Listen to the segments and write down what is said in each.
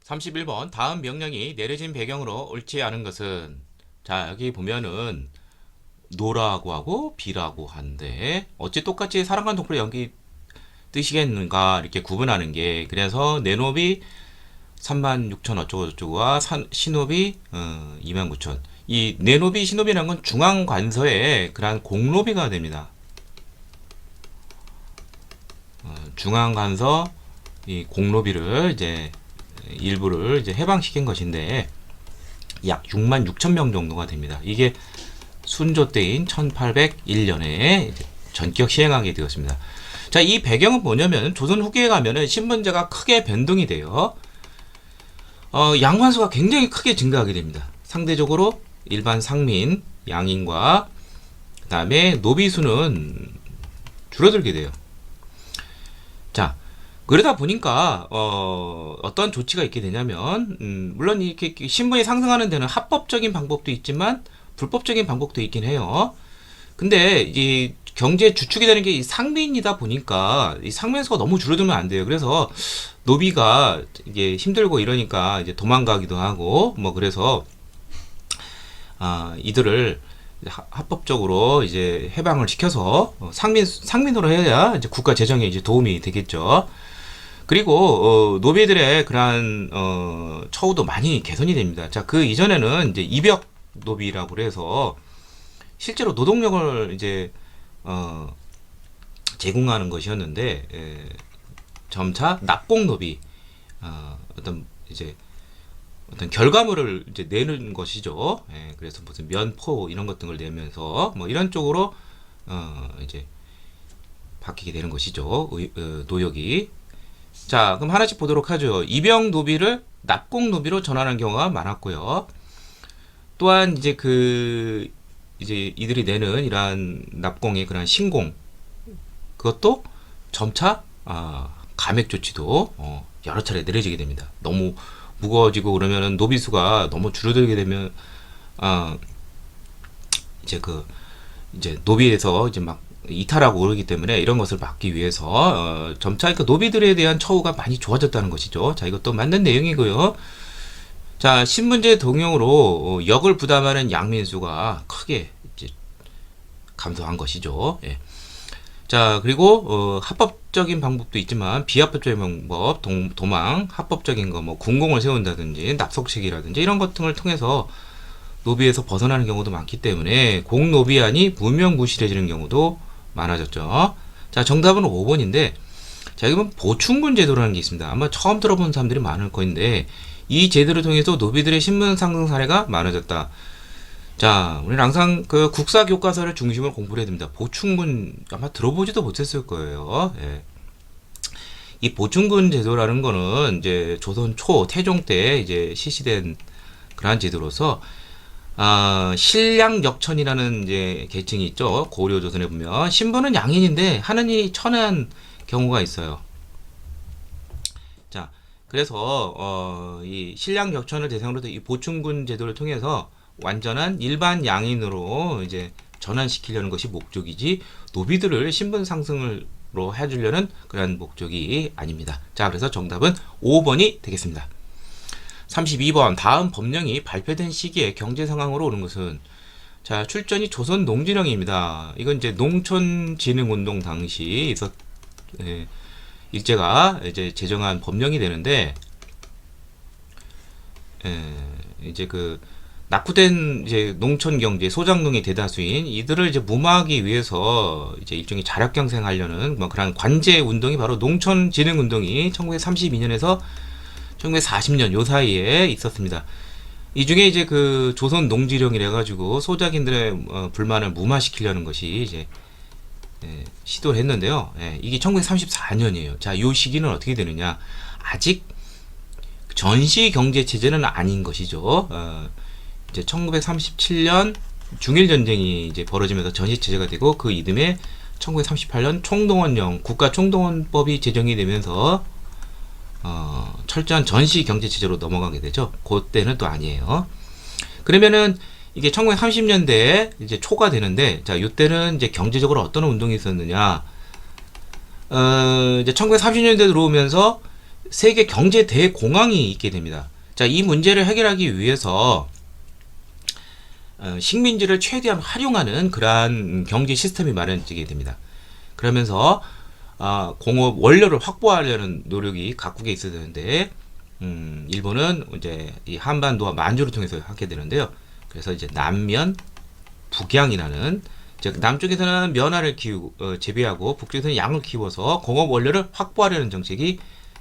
31번 다음 명령이 내려진 배경으로 옳지 않은 것은 자 여기 보면은 노라고 하고 비라고 하는데 어찌 똑같이 사랑과 동물의 연기 뜻이겠는가 이렇게 구분하는 게 그래서 내노비 36,000 어쩌고 저쩌고와 시노비 29,000 이 내노비 시노비라는 건 중앙관서의 그러한 공로비가 됩니다. 중앙관서 이 공로비를 이제 일부를 이제 해방시킨 것인데 약 66,000명 정도가 됩니다. 이게 순조 때인 1801년에 전격 시행하게 되었습니다. 자, 이 배경은 뭐냐면 조선 후기에 가면은 신분제가 크게 변동이 돼요. 양관수가 굉장히 크게 증가하게 됩니다. 상대적으로 일반 상민, 양인과 그 다음에 노비수는 줄어들게 돼요. 자, 그러다 보니까 어떤 조치가 있게 되냐면 물론 이렇게 신분이 상승하는 데는 합법적인 방법도 있지만 불법적인 방법도 있긴 해요. 근데 이 경제 주축이 되는 게 이 상민이다 보니까 이 상면수가 너무 줄어들면 안 돼요. 그래서 노비가 이게 힘들고 이러니까 이제 도망가기도 하고 뭐 그래서 이들을 합법적으로 이제 해방을 시켜서 상민으로 해야 이제 국가 재정에 이제 도움이 되겠죠. 그리고 노비들의 그러한 처우도 많이 개선이 됩니다. 자, 그 이전에는 이제 입역 노비라고 해서 실제로 노동력을 이제 제공하는 것이었는데 점차 납공 노비 어떤 이제 어떤 결과물을 이제 내는 것이죠. 그래서 무슨 면포 이런 것 등을 내면서 뭐 이런 쪽으로 이제 바뀌게 되는 것이죠. 노역이. 자, 그럼 하나씩 보도록 하죠. 입역 노비를 납공 노비로 전환한 경우가 많았고요. 또한 이제 이제 이들이 내는 이러한 납공의 그런 신공 그것도 점차 감액 조치도 여러 차례 내려지게 됩니다. 너무 무거워지고 그러면은 노비수가 너무 줄어들게 되면 이제 노비에서 이제 막 이탈하고 그러기 때문에 이런 것을 막기 위해서 점차 그 노비들에 대한 처우가 많이 좋아졌다는 것이죠. 자, 이것도 맞는 내용이고요. 자, 신분제 동용으로 역을 부담하는 양민수가 크게 이제 감소한 것이죠. 예. 자, 그리고 합법적인 방법도 있지만 비합법적인 방법, 도망, 합법적인 거 뭐 군공을 세운다든지 납속책이라든지 이런 것 등을 통해서 노비에서 벗어나는 경우도 많기 때문에 공노비안이 무명무실해지는 경우도 많아졌죠. 자, 정답은 5번인데 자, 이건 보충군 제도라는 게 있습니다. 아마 처음 들어본 사람들이 많을 거인데 이 제도를 통해서 노비들의 신분 상승 사례가 많아졌다. 자, 우리는 항상 그 국사 교과서를 중심으로 공부를 해야 됩니다. 보충군 아마 들어보지도 못했을 거예요. 예. 이 보충군 제도라는 거는 이제 조선 초 태종 때 이제 실시된 그러한 제도로서 신량역천이라는 이제 계층이 있죠. 고려 조선에 보면 신분은 양인인데 하는 일이 천한 경우가 있어요. 자, 그래서 이 신량역천을 대상으로 이 보충군 제도를 통해서 완전한 일반 양인으로 이제 전환시키려는 것이 목적이지 노비들을 신분 상승으로 해주려는 그런 목적이 아닙니다. 자, 그래서 정답은 5번이 되겠습니다. 32번 다음 법령이 발표된 시기에 경제 상황으로 오는 것은 자, 출전이 조선 농진령입니다. 이건 이제 농촌진흥운동 당시 일제가 이제 제정한 법령이 되는데 이제 그 낙후된 이제 농촌 경제 소작농의 대다수인 이들을 이제 무마하기 위해서 이제 일종의 자력경생하려는 뭐 그런 관제 운동이 바로 농촌진흥운동이 1932년에서 1940년 요 사이에 있었습니다. 이 중에 이제 그 조선 농지령이래 가지고 소작인들의 불만을 무마시키려는 것이 이제 시도를 했는데요. 이게 1934년이에요. 자, 요 시기는 어떻게 되느냐? 아직 전시 경제 체제는 아닌 것이죠. 이제 1937년 중일 전쟁이 이제 벌어지면서 전시 체제가 되고 그 이듬해 1938년 총동원령 국가 총동원법이 제정이 되면서 철저한 전시 경제 체제로 넘어가게 되죠. 그때는 또 아니에요. 그러면은 이게 1930년대 이제 초가 되는데 자, 이때는 이제 경제적으로 어떤 운동이 있었느냐? 이제 1930년대 들어오면서 세계 경제 대공황이 있게 됩니다. 자, 이 문제를 해결하기 위해서 식민지를 최대한 활용하는 그러한 경제 시스템이 마련되게 됩니다. 그러면서 공업 원료를 확보하려는 노력이 각국에 있어야 되는데 일본은 이제 이 한반도와 만주를 통해서 하게 되는데요. 그래서 이제 남면 북양이라는, 즉 남쪽에서는 면화를 키우고 재배하고 북쪽에서는 양을 키워서 공업 원료를 확보하려는 정책이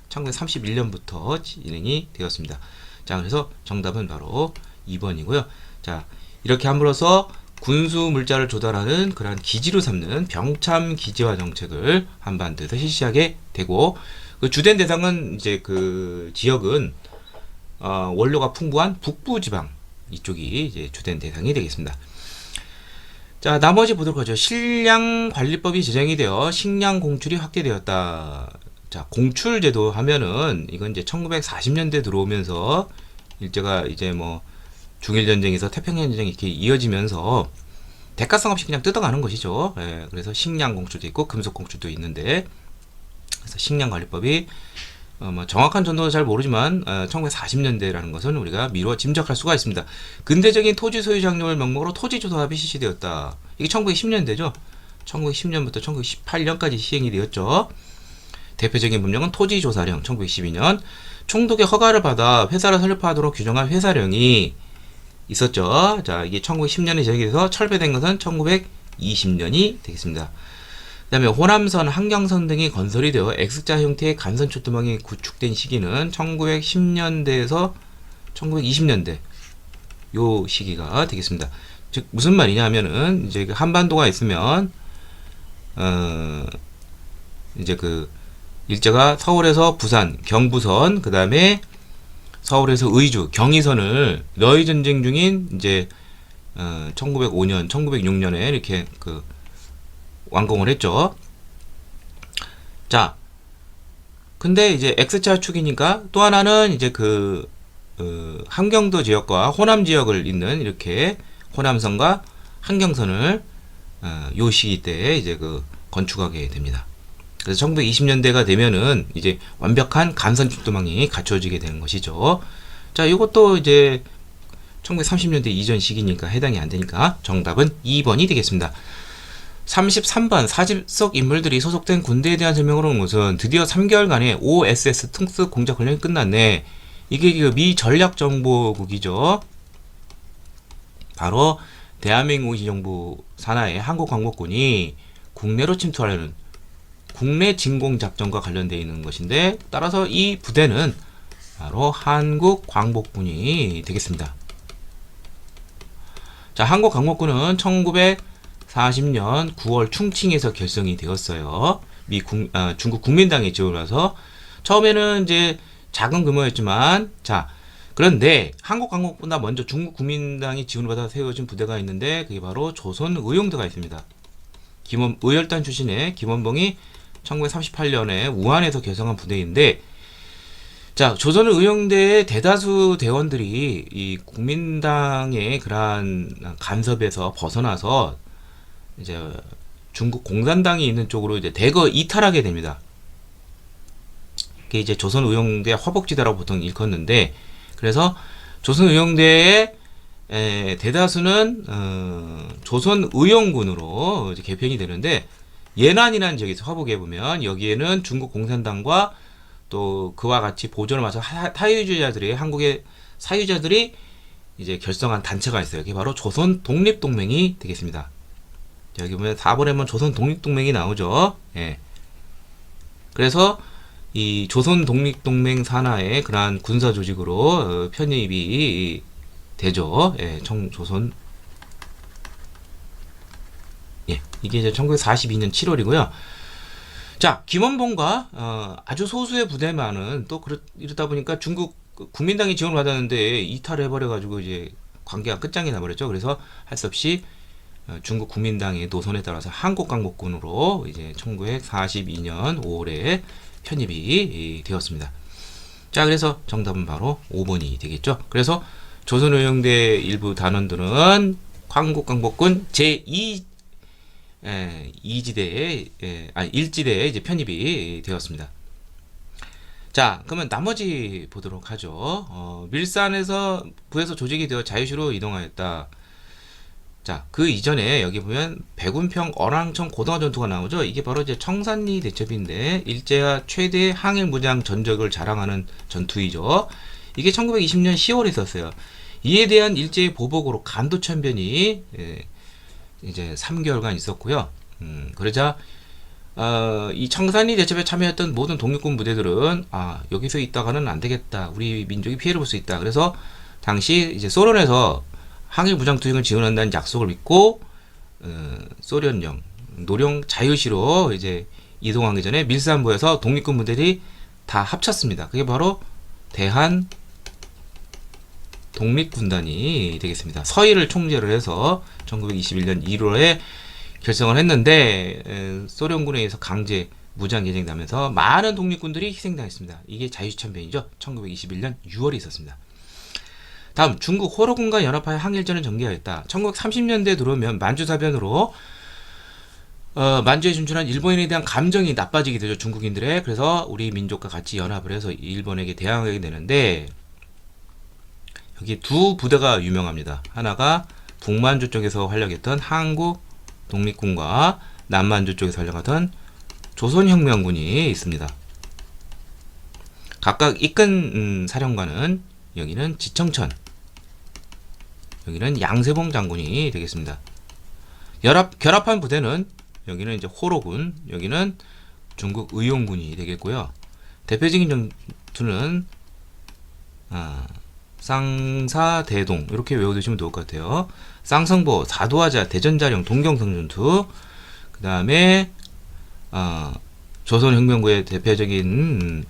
1931년부터 진행이 되었습니다. 자, 그래서 정답은 바로 2번이고요. 자, 이렇게 함으로써 군수 물자를 조달하는 그러한 기지로 삼는 병참 기지화 정책을 한반도에서 실시하게 되고, 그 주된 대상은 이제 그 지역은 원료가 풍부한 북부 지방 이쪽이 이제 주된 대상이 되겠습니다. 자, 나머지 보도록 하죠. 식량 관리법이 제정이 되어 식량 공출이 확대되었다. 자, 공출 제도 하면은 이건 이제 1940년대 들어오면서 일제가 이제 뭐 중일 전쟁에서 태평양 전쟁이 이렇게 이어지면서 대가성 없이 그냥 뜯어가는 것이죠. 예, 그래서 식량 공출도 있고 금속 공출도 있는데, 그래서 식량 관리법이 뭐 정확한 전도는 잘 모르지만 1940년대라는 것은 우리가 미루어 짐작할 수가 있습니다. 근대적인 토지 소유 장려를 명목으로 토지조사합이 실시되었다. 이게 1910년대죠. 1910년부터 1918년까지 시행이 되었죠. 대표적인 법령은 토지조사령 1912년, 총독의 허가를 받아 회사를 설립하도록 규정한 회사령이 있었죠. 자, 이게 1910년에 제정이 돼서 철폐된 것은 1920년이 되겠습니다. 그 다음에 호남선, 한경선 등이 건설이 되어 X자 형태의 간선 초토망이 구축된 시기는 1910년대에서 1920년대 요 시기가 되겠습니다. 즉 무슨 말이냐 하면은 이제 그 한반도가 있으면 이제 그 일제가 서울에서 부산, 경부선, 그 다음에 서울에서 의주, 경의선을 러일 전쟁 중인 이제 1905년, 1906년에 이렇게 그 완공을 했죠. 자, 근데 이제 X자 축이니까 또 하나는 이제 그 함경도 지역과 호남 지역을 잇는 이렇게 호남선과 한경선을 요 시기 때 이제 그 건축하게 됩니다. 그래서 1920년대가 되면은 이제 완벽한 간선 축도망이 갖춰지게 되는 것이죠. 자, 이것도 이제 1930년대 이전 시기니까 해당이 안 되니까 정답은 2번이 되겠습니다. 33번 사집 속 인물들이 소속된 군대에 대한 설명으로 온 것은 드디어 3개월간의 OSS 특수 공작 훈련이 끝났네. 이게 그 미 전략정보국이죠. 바로 대한민국 정부 산하의 한국광복군이 국내로 침투하려는 국내 진공작전과 관련되어 있는 것인데, 따라서 이 부대는 바로 한국광복군이 되겠습니다. 자, 한국광복군은 1940년 9월 충칭에서 결성이 되었어요. 중국 국민당에 지원해서 처음에는 이제 작은 규모였지만, 자, 그런데 한국광복군보다 먼저 중국 국민당이 지원받아 세워진 부대가 있는데 그게 바로 조선의용대가 있습니다. 의열단 출신의 김원봉이 1938년에 우한에서 결성한 부대인데, 자, 조선의용대의 대다수 대원들이 이 국민당의 그러한 간섭에서 벗어나서 이제 중국 공산당이 있는 쪽으로 이제 대거 이탈하게 됩니다. 그게 이제 조선의용대 화복지대라고 보통 일컫는데, 그래서 조선의용대의 대다수는 조선의용군으로 이제 개편이 되는데, 예난이라는 지역에서 화복에 보면 여기에는 중국 공산당과 또 그와 같이 보존을 맞춰 타유주의자들이, 한국의 사유자들이 이제 결성한 단체가 있어요. 이게 바로 조선 독립동맹이 되겠습니다. 여기 보면 4번에 보면 조선 독립동맹이 나오죠. 예. 그래서 이 조선 독립동맹 산하의 그러한 군사 조직으로 편입이 되죠. 예, 조선. 예, 이게 이제 1942년 7월이고요. 자, 김원봉과 아주 소수의 부대만은 또 이러다 보니까 중국 국민당이 지원을 받았는데 이탈을 해버려가지고 이제 관계가 끝장이 나버렸죠. 그래서 할 수 없이 중국 국민당의 노선에 따라서 한국광복군으로 이제 1942년 5월에 편입이 되었습니다. 자, 그래서 정답은 바로 5번이 되겠죠. 그래서 조선의용대 일부 단원들은 한국광복군 제2 1지대에 이제 편입이 되었습니다. 자, 그러면 나머지 보도록 하죠. 밀산에서 부에서 조직이 되어 자유시로 이동하였다. 자, 그 이전에 여기 보면 백운평 어랑청 고등어 전투가 나오죠. 이게 바로 이제 청산리 대첩인데 일제와 최대 항일 무장 전적을 자랑하는 전투이죠. 이게 1920년 10월에 있었어요. 이에 대한 일제의 보복으로 간도천변이 이제 3개월간 있었고요. 그러자 이 청산리 대첩에 참여했던 모든 독립군 부대들은 여기서 있다가는 안 되겠다. 우리 민족이 피해를 볼 수 있다. 그래서 당시 이제 소련에서 항일 무장 투쟁을 지원한다는 약속을 믿고 소련령 노령 자유시로 이제 이동하기 전에 밀산부에서 독립군 부대들이 다 합쳤습니다. 그게 바로 대한 독립군단이 되겠습니다. 서해를 총재를 해서 1921년 1월에 결성을 했는데 소련군에 의해서 강제 무장 개정되면서 많은 독립군들이 희생당했습니다. 이게 자유시참변이죠. 1921년 6월에 있었습니다. 다음 중국 호로군과 연합하여 항일전을 전개하였다. 1930년대에 들어오면 만주사변으로 만주에 준출한 일본인에 대한 감정이 나빠지게 되죠. 중국인들의. 그래서 우리 민족과 같이 연합을 해서 일본에게 대항하게 되는데 여기 두 부대가 유명합니다. 하나가 북만주 쪽에서 활약했던 한국 독립군과 남만주 쪽에서 활약하던 조선혁명군이 있습니다. 각각 이끈 사령관은 여기는 지청천, 여기는 양세봉 장군이 되겠습니다. 결합한 부대는 여기는 이제 호로군, 여기는 중국 의용군이 되겠고요. 대표적인 전투는 쌍사대동 이렇게 외워두시면 좋을 것 같아요. 쌍성보, 사도하자, 대전자령, 동경성 전투. 그 다음에 조선혁명구의 대표적인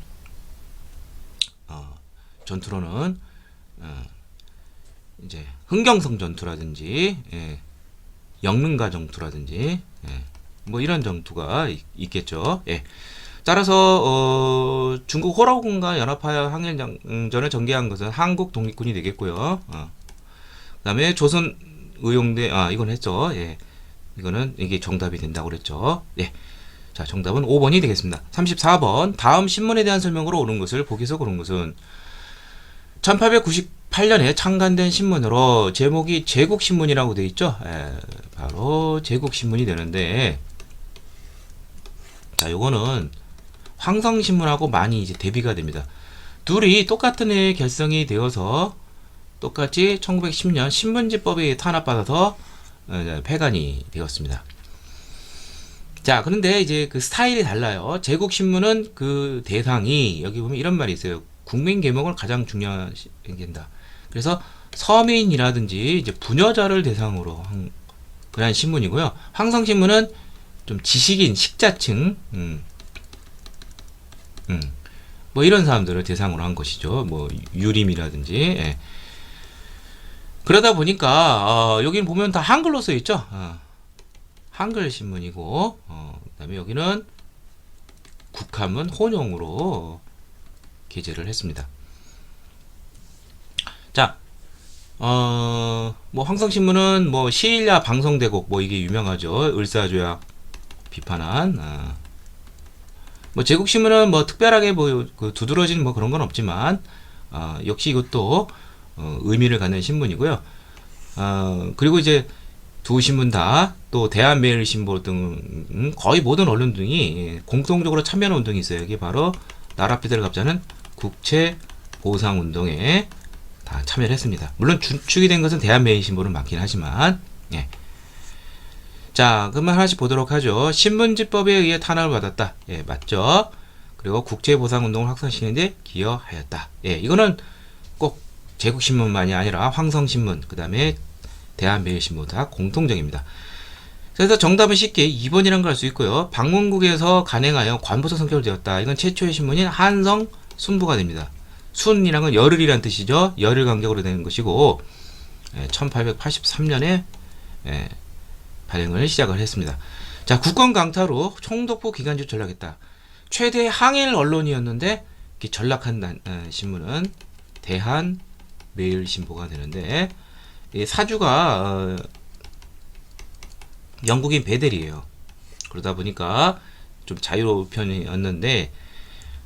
전투로는 이제 흥경성 전투라든지 영릉가 전투라든지 뭐 이런 전투가 있겠죠. 따라서 중국 호라군과 연합하여 항일전을 전개한 것은 한국 독립군이 되겠고요. 그 다음에 조선 의용대 이건 했죠. 이거는 이게 정답이 된다고 그랬죠. 자, 정답은 5번이 되겠습니다. 34번 다음 신문에 대한 설명으로 옳은 것을 보기에서 고른 것은 1898년에 창간된 신문으로 제목이 제국신문이라고 되어 있죠. 바로 제국신문이 되는데 자, 요거는 황성신문하고 많이 이제 대비가 됩니다. 둘이 똑같은 해에 결성이 되어서 똑같이 1910년 신문지법에 탄압받아서 폐간이 되었습니다. 자, 그런데 이제 그 스타일이 달라요. 제국신문은 그 대상이 여기 보면 이런 말이 있어요. 국민 계몽을 가장 중요하게 한다. 그래서 서민이라든지 이제 부녀자를 대상으로 한 그런 신문이고요. 황성신문은 좀 지식인, 식자층, 뭐 이런 사람들을 대상으로 한 것이죠. 뭐 유림이라든지. 그러다 보니까 여기는 보면 다 한글로 써 있죠. 한글 신문이고, 그다음에 여기는 국한문 혼용으로 게재를 했습니다. 자, 뭐 황성신문은 뭐 시일야 방송대곡 뭐 이게 유명하죠. 을사조약 비판한. 뭐 제국신문은 뭐 특별하게 뭐 그 두드러진 뭐 그런 건 없지만 역시 이것도 의미를 갖는 신문이고요. 그리고 이제 두 신문 다 또 대한매일신보 등 거의 모든 언론 등이 공통적으로 참여하는 운동이 있어요. 이게 바로 나라피대를 갑자는 국채보상운동에 다 참여를 했습니다. 물론 주축이 된 것은 대한매일신보는 맞긴 하지만 자, 그러면 하나씩 보도록 하죠. 신문지법에 의해 탄압을 받았다. 맞죠? 그리고 국제보상운동을 확산시키는데 기여하였다. 이거는 꼭 제국신문만이 아니라 황성신문, 그 다음에 대한매일신보 다 공통적입니다. 그래서 정답은 쉽게 2번이라는 걸 알 수 있고요. 방문국에서 간행하여 관부서 성격을 되었다. 이건 최초의 신문인 한성 순부가 됩니다. 순이란 건 열흘이란 뜻이죠. 열흘 간격으로 되는 것이고 1883년에 발행을 시작을 했습니다. 자, 국권 강타로 총독부 기간주 전락했다. 최대 항일 언론이었는데 전락한 신문은 대한매일신보가 되는데 사주가 영국인 베델이에요. 그러다 보니까 좀 자유로운 편이었는데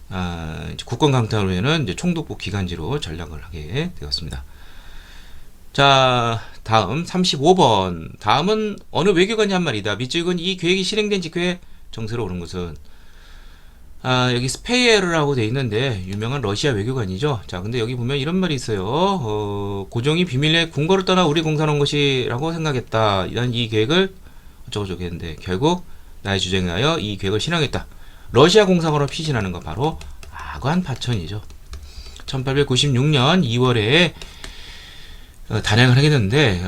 이제 국권 강탈 후에는 이제 총독부 기간지로 전락을 하게 되었습니다. 자, 다음 35번. 다음은 어느 외교관이 한 말이다. 미측은 이 계획이 실행된 직후에 정세로 오른 것은 여기 스페이에르라고 돼 있는데 유명한 러시아 외교관이죠. 자, 근데 여기 보면 이런 말이 있어요. 고종이 비밀리에 궁궐을 떠나 우리 공사한 온 것이라고 생각했다. 이런 이 계획을 어쩌고저쩌고 했는데 결국 나의 주장에 하여 이 계획을 실행했다. 러시아 공사관으로 피신하는 거 바로 아관 파천이죠. 1896년 2월에 단행을 하게 됐는데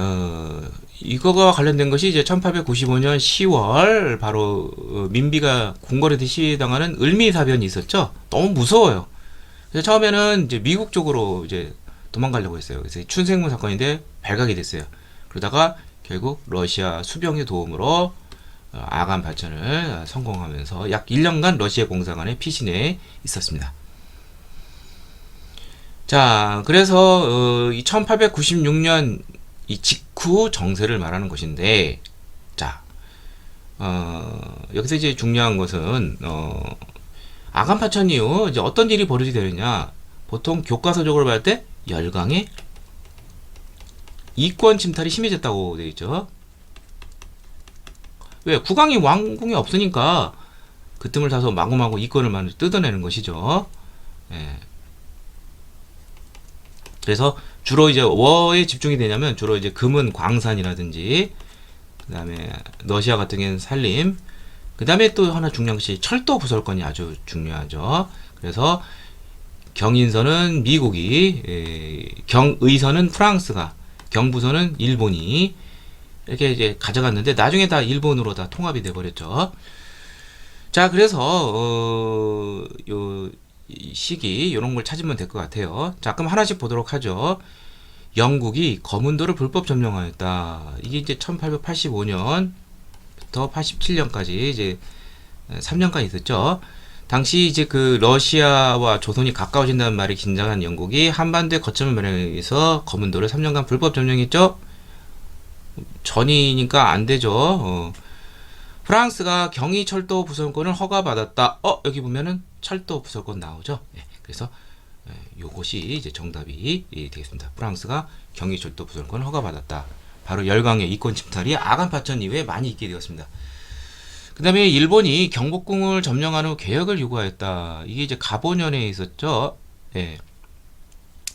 이거가 관련된 것이 이제 1895년 10월 바로 민비가 궁궐에서 시위당하는 을미사변이 있었죠. 너무 무서워요. 그래서 처음에는 이제 미국 쪽으로 이제 도망가려고 했어요. 그래서 춘생문 사건인데 발각이 됐어요. 그러다가 결국 러시아 수병의 도움으로 아간 발전을 성공하면서 약 1년간 러시아 공사관에 피신해 있었습니다. 자, 그래서 이 1896년 이 직후 정세를 말하는 것인데, 자, 여기서 이제 중요한 것은 아간 파천 이후 이제 어떤 일이 벌어지게 되느냐? 보통 교과서적으로 볼 때 열강의 이권 침탈이 심해졌다고 되어 있죠. 왜? 국왕이 왕궁이 없으니까 그 틈을 타서 마구마구 이권을 뜯어내는 것이죠. 예. 그래서 주로 이제 뭐에 집중이 되냐면 주로 이제 금은 광산이라든지 그 다음에 러시아 같은 경우는 산림, 그 다음에 또 하나 중요한 것이 철도 부설권이 아주 중요하죠. 그래서 경인선은 미국이, 경의선은 프랑스가, 경부선은 일본이 이렇게 이제 가져갔는데 나중에 다 일본으로 다 통합이 돼 버렸죠. 자, 그래서 요 시기 이런 걸 찾으면 될 것 같아요. 자, 그럼 하나씩 보도록 하죠. 영국이 거문도를 불법 점령하였다. 이게 이제 1885년부터 87년까지 이제 3년간 있었죠. 당시 이제 그 러시아와 조선이 가까워진다는 말이 긴장한 영국이 한반도의 거점을 마련해서 거문도를 3년간 불법 점령했죠. 전이니까 안 되죠. 프랑스가 경의철도 부설권을 허가받았다. 여기 보면은 철도 부설권 나오죠. 네, 그래서 요것이 이제 정답이 되겠습니다. 프랑스가 경의철도 부설권을 허가받았다. 바로 열강의 이권 침탈이 아간 파천 이후에 많이 있게 되었습니다. 그 다음에 일본이 경복궁을 점령한 후 개혁을 요구하였다. 이게 이제 가보년에 있었죠. 네.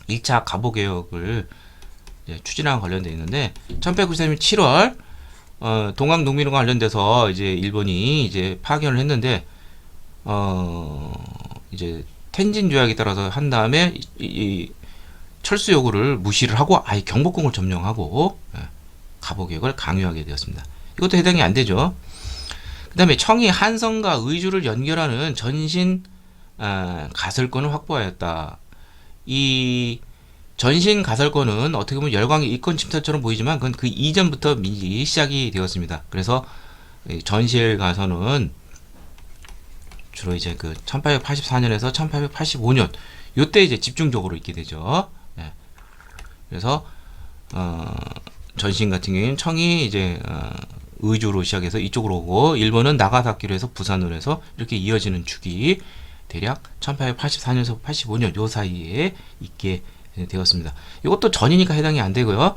2차 가보개혁을 추진한 관련되어 있는데 1893년 7월 동학농민과 관련돼서 이제 일본이 이제 파견을 했는데 이제 텐진 조약에 따라서 한 다음에 이 철수 요구를 무시를 하고 아예 경복궁을 점령하고 가보개혁을 강요하게 되었습니다. 이것도 해당이 안 되죠. 그 다음에 청이 한성과 의주를 연결하는 전신 가설권을 확보하였다. 이 전신 가설권은 어떻게 보면 열강의 이권 침탈처럼 보이지만 그건 그 이전부터 미리 시작이 되었습니다. 그래서 전실 가설은 주로 이제 그 1884년에서 1885년 요때 이제 집중적으로 있게 되죠. 네. 그래서 전신 같은 경우에는 청이 이제 의주로 시작해서 이쪽으로 오고 일본은 나가사키로 해서 부산으로 해서 이렇게 이어지는 축이 대략 1884년에서 85년 요 사이에 있게 되었습니다. 이것도 전이니까 해당이 안 되고요.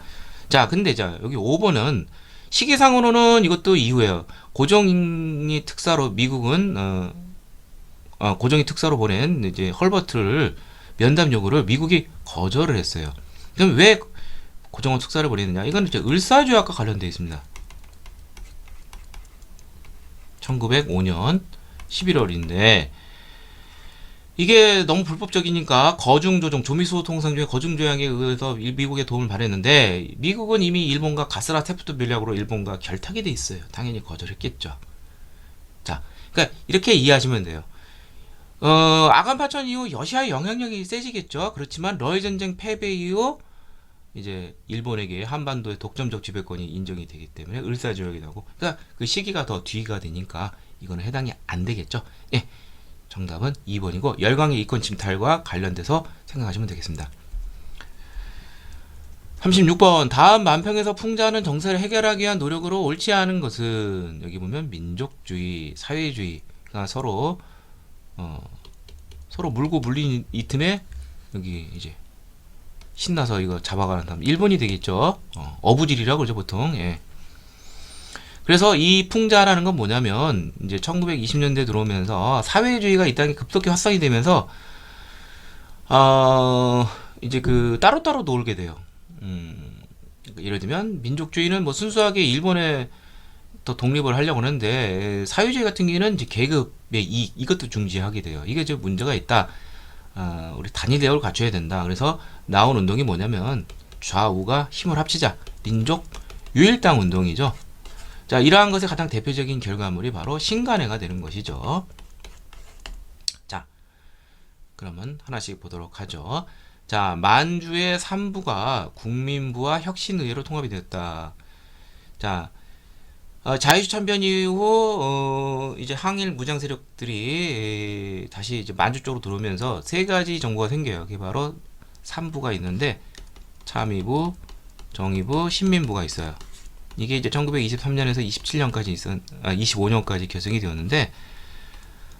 자, 근데 자 여기 5번은 시기상으로는 이것도 이후에요. 고종이 특사로 미국은 고종이 특사로 보낸 이제 헐버트를 면담 요구를 미국이 거절을 했어요. 그럼 왜 고종은 특사를 보냈느냐? 이건 이제 을사조약과 관련되어 있습니다. 1905년 11월인데 이게 너무 불법적이니까 거중조정 조미수 통상 중에 거중조약에 의해서 미국의 도움을 바랬는데 미국은 이미 일본과 가스라 테프트 밀약으로 일본과 결탁이 돼 있어요. 당연히 거절했겠죠. 자, 그러니까 이렇게 이해하시면 돼요. 아간 파천 이후 러시아의 영향력이 세지겠죠. 그렇지만 러일 전쟁 패배 이후 이제 일본에게 한반도의 독점적 지배권이 인정이 되기 때문에 을사조약이 나오고, 그러니까 그 시기가 더 뒤가 되니까 이거는 해당이 안 되겠죠. 예. 정답은 2번이고 열강의 이권 침탈과 관련돼서 생각하시면 되겠습니다. 36번 다음 만평에서 풍자하는 정세를 해결하기 위한 노력으로 옳지 않은 것은 여기 보면 민족주의, 사회주의가 서로 서로 물고 물린 이 틈에 여기 이제 신나서 이거 잡아가는 다음 일본이 되겠죠. 어부질이라고 그러죠 보통. 예. 그래서 이 풍자라는 건 뭐냐면 이제 1920년대 들어오면서 사회주의가 이 땅에 급속히 확산이 되면서 이제 그 따로따로 놀게 돼요. 예를 들면 민족주의는 뭐 순수하게 일본에 더 독립을 하려고 하는데 사회주의 같은 경우는 이제 계급의 이것도 중시하게 돼요. 이게 좀 문제가 있다. 우리 단일 대우를 갖춰야 된다. 그래서 나온 운동이 뭐냐면 좌우가 힘을 합치자 민족 유일당 운동이죠. 자, 이러한 것의 가장 대표적인 결과물이 바로 신간회가 되는 것이죠. 자, 그러면 하나씩 보도록 하죠. 자, 만주의 삼부가 국민부와 혁신의회로 통합이 되었다. 자, 자유시 참변 이후 이제 항일 무장 세력들이 다시 이제 만주 쪽으로 들어오면서 세 가지 정부가 생겨요. 그게 바로 삼부가 있는데 참의부, 정의부, 신민부가 있어요. 이게 이제 1923년에서 27년까지 25년까지 결성이 되었는데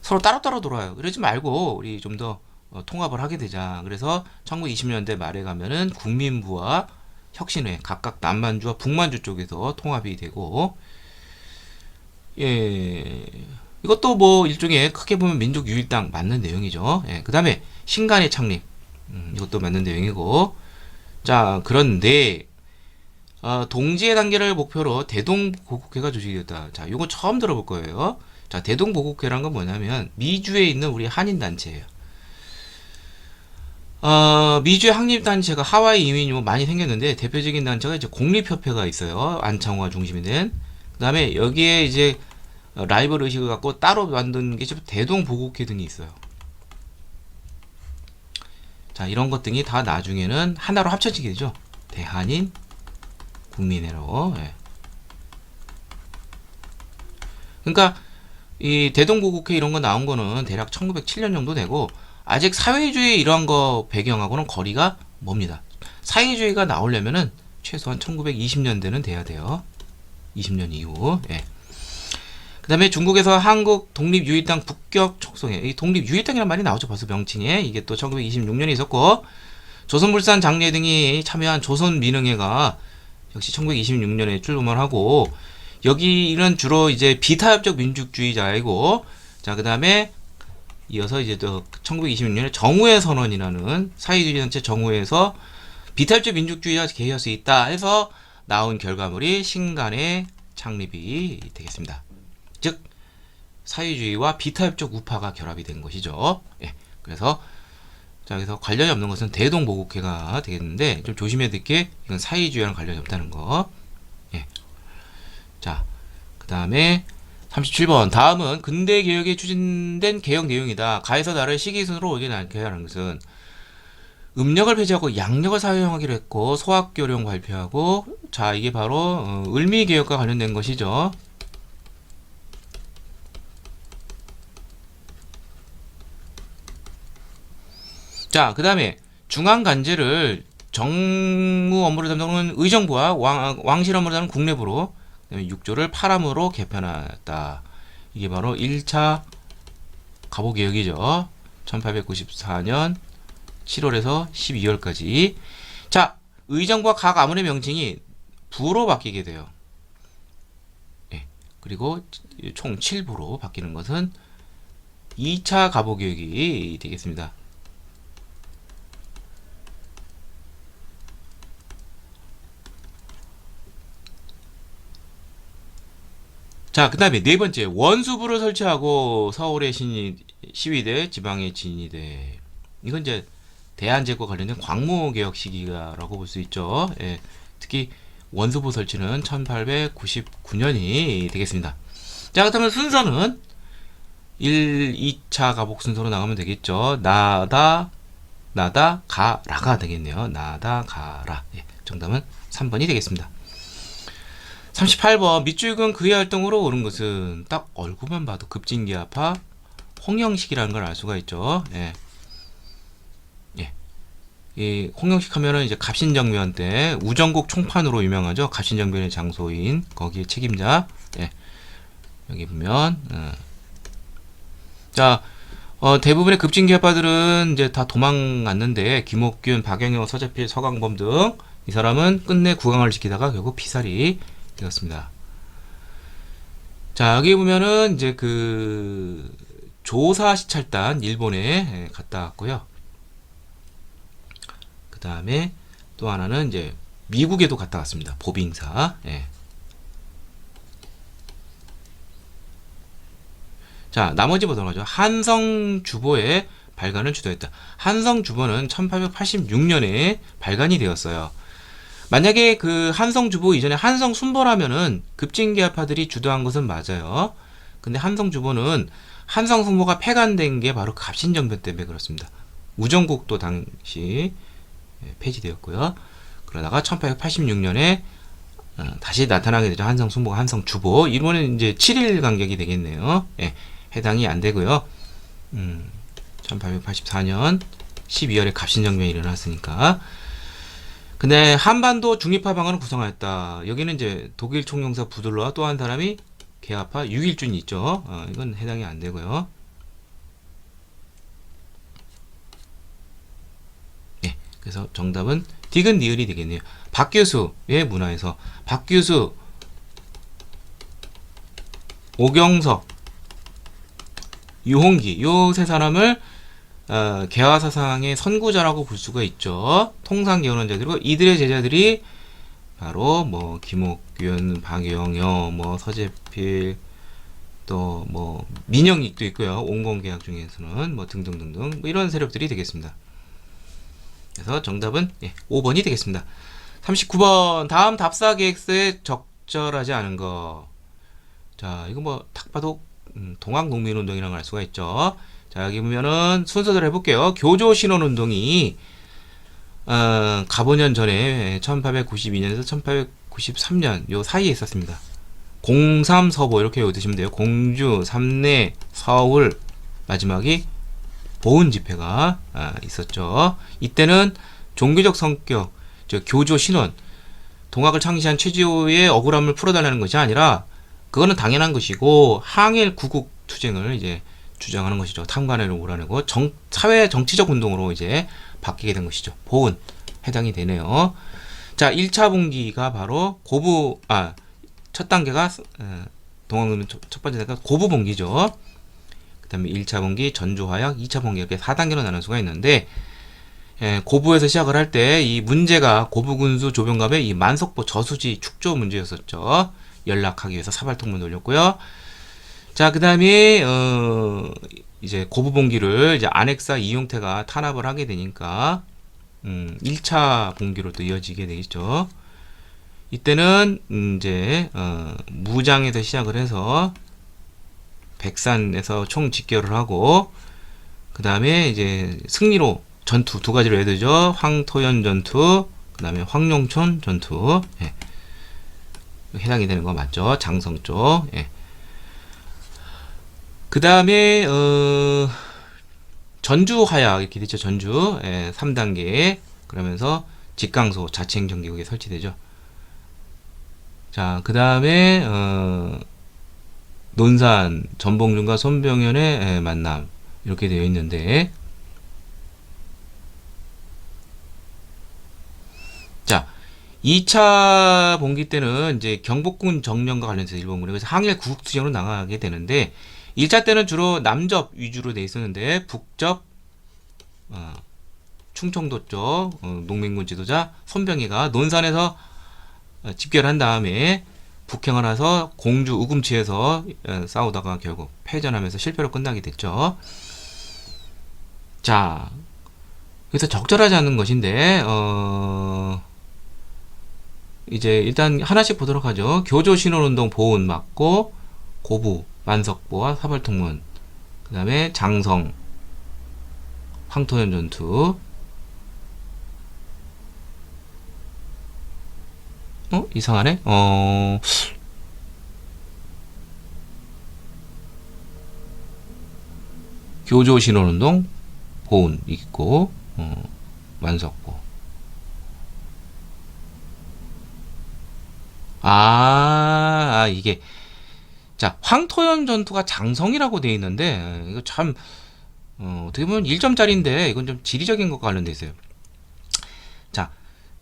서로 따로따로 돌아요. 그러지 말고 우리 좀 더 통합을 하게 되자. 그래서 1920년대 말에 가면은 국민부와 혁신회 각각 남만주와 북만주 쪽에서 통합이 되고, 예, 이것도 뭐 일종의 크게 보면 민족 유일당 맞는 내용이죠. 예, 그 다음에 신간의 창립, 이것도 맞는 내용이고, 자, 그런데 동지의 단계를 목표로 대동보국회가 조직되었다. 자, 이거 처음 들어볼 거예요. 자, 대동보국회란 건 뭐냐면 미주에 있는 우리 한인 단체예요. 미주의 항립 단체가 하와이 이민이 뭐 많이 생겼는데 대표적인 단체가 이제 공립협회가 있어요. 안창호가 중심이 된. 그다음에 여기에 이제 라이벌 의식을 갖고 따로 만든 게 대동보국회 등이 있어요. 자, 이런 것 등이 다 나중에는 하나로 합쳐지게 되죠. 대한인 국민회로. 예. 그러니까 이 대동보국회 이런 거 나온 거는 대략 1907년 정도 되고 아직 사회주의 이런 거 배경하고는 거리가 멉니다. 사회주의가 나오려면은 최소한 1920년대는 돼야 돼요. 20년 이후. 예. 그 다음에 중국에서 한국 독립유일당 북격 촉성회. 이 독립유일당이라는 말이 나오죠. 벌써 명칭에. 이게 또 1926년에 있었고, 조선물산 장례 등이 참여한 조선민흥회가 역시 1926년에 출범을 하고, 여기는 주로 이제 비타협적 민족주의자이고, 자, 그 다음에 이어서 이제 또 1926년에 정우회 선언이라는 사회주의 단체 정우회에서 비타협적 민족주의가 개혁할 수 있다 해서 나온 결과물이 신간의 창립이 되겠습니다. 즉 사회주의와 비타협적 우파가 결합이 된 것이죠. 예, 그래서 자, 그래서 관련이 없는 것은 대동보국회가 되겠는데 좀 조심해야 될 게 이건 사회주의랑 관련이 없다는 거. 예. 자, 그 다음에 37번. 다음은 근대 개혁에 추진된 개혁 내용이다. 가에서 나를 시기순으로 오게 하는 것은 음력을 폐지하고 양력을 사용하기로 했고 소학교령 발표하고, 자, 이게 바로 을미개혁과 관련된 것이죠. 자, 그 다음에 중앙간제를 정무 업무를 담당하는 의정부와 왕실 업무를 담당하는 국내부로, 그다음에 6조를 파람으로 개편하였다. 이게 바로 1차 갑오개혁이죠. 1894년 7월에서 12월까지. 자, 의정부와 각 아문의 명칭이 부로 바뀌게 돼요. 예, 그리고 총 7부로 바뀌는 것은 2차 갑오개혁이 되겠습니다. 자, 그 다음에 네 번째, 원수부를 설치하고 서울의 시위대, 지방의 진위대. 이건 이제 대한제과 관련된 광무개혁 시기라고 볼 수 있죠. 예, 특히 원수부 설치는 1899년이 되겠습니다. 자, 그렇다면 순서는 2차 가복 순서로 나가면 되겠죠. 나다, 가라가 되겠네요. 나다, 가라. 예, 정답은 3번이 되겠습니다. 38번. 밑줄근 그의 활동으로 오른 것은 딱 얼굴만 봐도 급진기아파 홍영식이라는 걸 알 수가 있죠. 예. 예. 이 홍영식 하면은 이제 갑신정변 때 우정국 총판으로 유명하죠. 갑신정변의 장소인 거기에 책임자. 예. 여기 보면 자, 대부분의 급진기아파들은 이제 다 도망갔는데 김옥균, 박영효, 서재필, 서강범 등 이 사람은 끝내 국왕을 지키다가 결국 피살이 되었습니다. 자, 여기 보면은 이제 그 조사 시찰단 일본에 갔다 왔고요. 그 다음에 또 하나는 이제 미국에도 갔다 왔습니다. 보빙사. 예. 자, 나머지 보도록 하죠. 한성주보의 발간을 주도했다. 한성주보는 1886년에 발간이 되었어요. 만약에 그 한성주보 이전에 한성순보라면은 급진계파들이 주도한 것은 맞아요. 근데 한성주보는 한성순보가 폐간된 게 바로 갑신정변 때문에 그렇습니다. 우정국도 당시 폐지되었고요. 그러다가 1886년에 다시 나타나게 되죠. 한성순보가 한성주보. 이번엔 이제 7일 간격이 되겠네요. 예, 해당이 안 되고요. 1884년 12월에 갑신정변이 일어났으니까. 근데 한반도 중립파방을 구성하였다. 여기는 이제 독일 총영사 부들러와 또 한 사람이 개화파 유일준이 있죠. 이건 해당이 안 되고요. 네, 그래서 정답은 디귿 니을이 되겠네요. 박규수의 문화에서 박규수, 오경석, 유홍기 요 세 사람을 개화사상의 선구자라고 볼 수가 있죠. 통상개헌론자들이고 이들의 제자들이 바로 뭐 김옥균, 박영효, 뭐 서재필, 또 뭐 민영익도 있고요. 온건계약 중에서는 뭐 등등등등 뭐 이런 세력들이 되겠습니다. 그래서 정답은 5번이 되겠습니다. 39번 다음 답사 계획서에 적절하지 않은 거. 자, 이거 뭐 딱 봐도 동학농민운동이라고 할 수가 있죠. 자, 여기 보면은 순서대로 해볼게요. 교조신원운동이 가보년 전에 1892년에서 1893년 요 사이에 있었습니다. 공삼서보 이렇게 외우시면 돼요. 공주, 삼내, 서울, 마지막이 보은 집회가 있었죠. 이때는 종교적 성격, 교조신원, 동학을 창시한 최지호의 억울함을 풀어달라는 것이 아니라 그거는 당연한 것이고 항일 구국 투쟁을 이제 주장하는 것이죠. 탐관회를 몰아내고 사회 정치적 운동으로 이제 바뀌게 된 것이죠. 보은 해당이 되네요. 자, 1차 분기가 바로 첫 단계가 동학농민 첫 번째 단계가 고부 분기죠. 그 다음에 1차 분기 전주화약, 2차 분기 이렇게 4단계로 나눌 수가 있는데 고부에서 시작을 할 때 이 문제가 고부군수 조병갑의 이 만석보 저수지 축조 문제였었죠. 연락하기 위해서 사발통문 돌렸고요. 자, 그 다음에 이제 고부봉기를 이제 안핵사 이용태가 탄압을 하게 되니까 1차 봉기로 또 이어지게 되겠죠. 이때는 이제 무장에서 시작을 해서 백산에서 총 집결을 하고 그 다음에 이제 승리로 전투 두 가지로 해야 되죠. 황토연 전투, 그 다음에 황룡촌 전투. 예. 해당이 되는 거 맞죠? 장성 쪽. 예. 그 다음에 전주하약 이렇게 되죠. 전주 3단계 그러면서 직강소 자치행정기구에 설치되죠. 자, 그 다음에 논산 전봉준과 손병현의 만남 이렇게 되어 있는데, 자, 2차 봉기 때는 이제 경복궁 정령과 관련해서 일본군이 그래서 항일 구국투쟁으로 나가게 되는데 1차 때는 주로 남접 위주로 돼 있었는데 북접 충청도 쪽 농민군 지도자 손병희가 논산에서 집결한 다음에 북행을 해서 공주 우금치에서 싸우다가 결국 패전하면서 실패로 끝나게 됐죠. 자, 그래서 적절하지 않은 것인데 이제 일단 하나씩 보도록 하죠. 교조신원운동 보은 맞고 고부 만석보와 사발통문, 그 다음에 장성 황토현 전투. 이상하네. 교조신원운동 보은 있고 만석보. 이게 자, 황토현 전투가 장성이라고 되어 있는데 이거 참 어떻게 보면 1점짜리인데 이건 좀 지리적인 것과 관련돼 있어요. 자,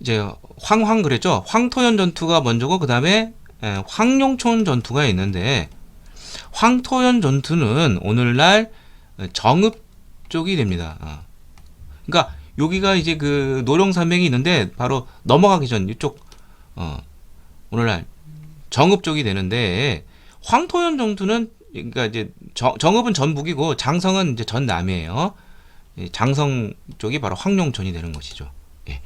이제 황황 그랬죠. 황토현 전투가 먼저고 그 다음에 황룡촌 전투가 있는데 황토현 전투는 오늘날 정읍 쪽이 됩니다. 그러니까 여기가 이제 그 노령산맥이 있는데 바로 넘어가기 전 이쪽 오늘날 정읍 쪽이 되는데 황토현 전투는 그러니까 이제 정읍은 전북이고 장성은 이제 전남이에요. 장성 쪽이 바로 황룡촌이 되는 것이죠. 예,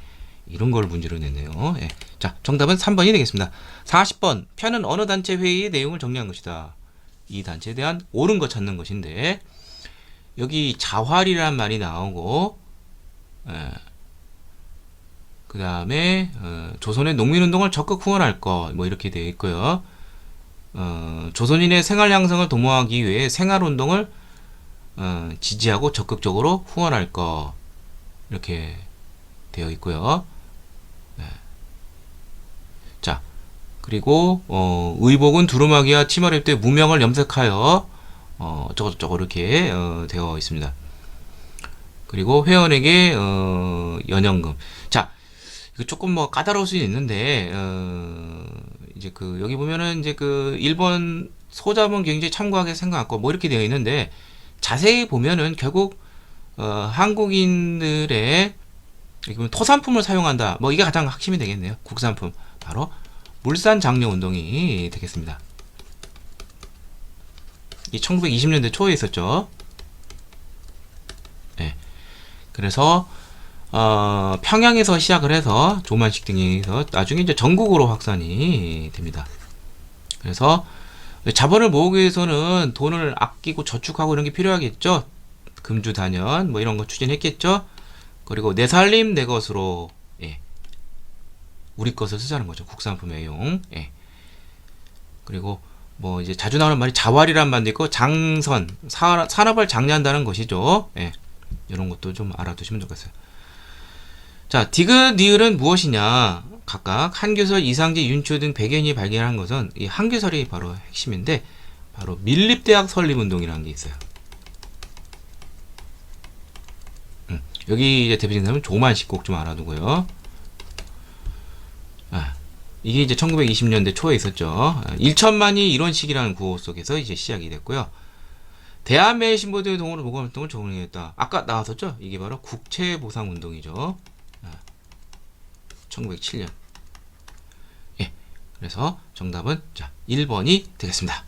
이런 걸 문제로 냈네요. 예. 자, 정답은 3번이 되겠습니다. 40번 편은 어느 단체 회의의 내용을 정리한 것이다. 이 단체에 대한 옳은 거 찾는 것인데 여기 자활이라는 말이 나오고 그 다음에 조선의 농민운동을 적극 후원할 거 뭐 이렇게 되어 있고요. 조선인의 생활 양성을 도모하기 위해 생활운동을 지지하고 적극적으로 후원할 거 이렇게 되어 있고요. 네. 자, 그리고 의복은 두루마기와 치마를 입되 무명을 염색하여 저거 이렇게 되어 있습니다. 그리고 회원에게 연연금. 자, 이거 조금 뭐 까다로울 수 있는데 이제 그 여기 보면은 이제 그 일본 소자본 경제에 참고하게 생각하고 뭐 이렇게 되어 있는데 자세히 보면은 결국 한국인들의 여기 보면 토산품을 사용한다. 뭐 이게 가장 핵심이 되겠네요. 국산품 바로 물산 장려 운동이 되겠습니다. 이 1920년대 초에 있었죠. 네. 그래서 평양에서 시작을 해서 조만식 등에서 나중에 이제 전국으로 확산이 됩니다. 그래서 자본을 모으기 위해서는 돈을 아끼고 저축하고 이런 게 필요하겠죠. 금주단연 뭐 이런 거 추진했겠죠. 그리고 내 살림 내 것으로 우리 것을 쓰자는 거죠. 국산품 애용. 그리고 뭐 이제 자주 나오는 말이 자활이란 말도 있고 장선 산업을 장려한다는 것이죠. 이런 것도 좀 알아두시면 좋겠어요. 자, 디귿, 니을은 무엇이냐? 각각 한규설, 이상지, 윤추 등 백연이 발견한 것은 이 한규설이 바로 핵심인데 바로 밀립대학 설립운동이라는 게 있어요. 여기 이제 대표적인 사람은 조만식 꼭 좀 알아두고요. 이게 이제 1920년대 초에 있었죠. 1천만이 이런 식이라는 구호 속에서 이제 시작이 됐고요. 대한매일 신보들의 동으로 모금활동을 적용했다. 아까 나왔었죠? 이게 바로 국채보상운동이죠. 1907년. 그래서 정답은 자 1번이 되겠습니다.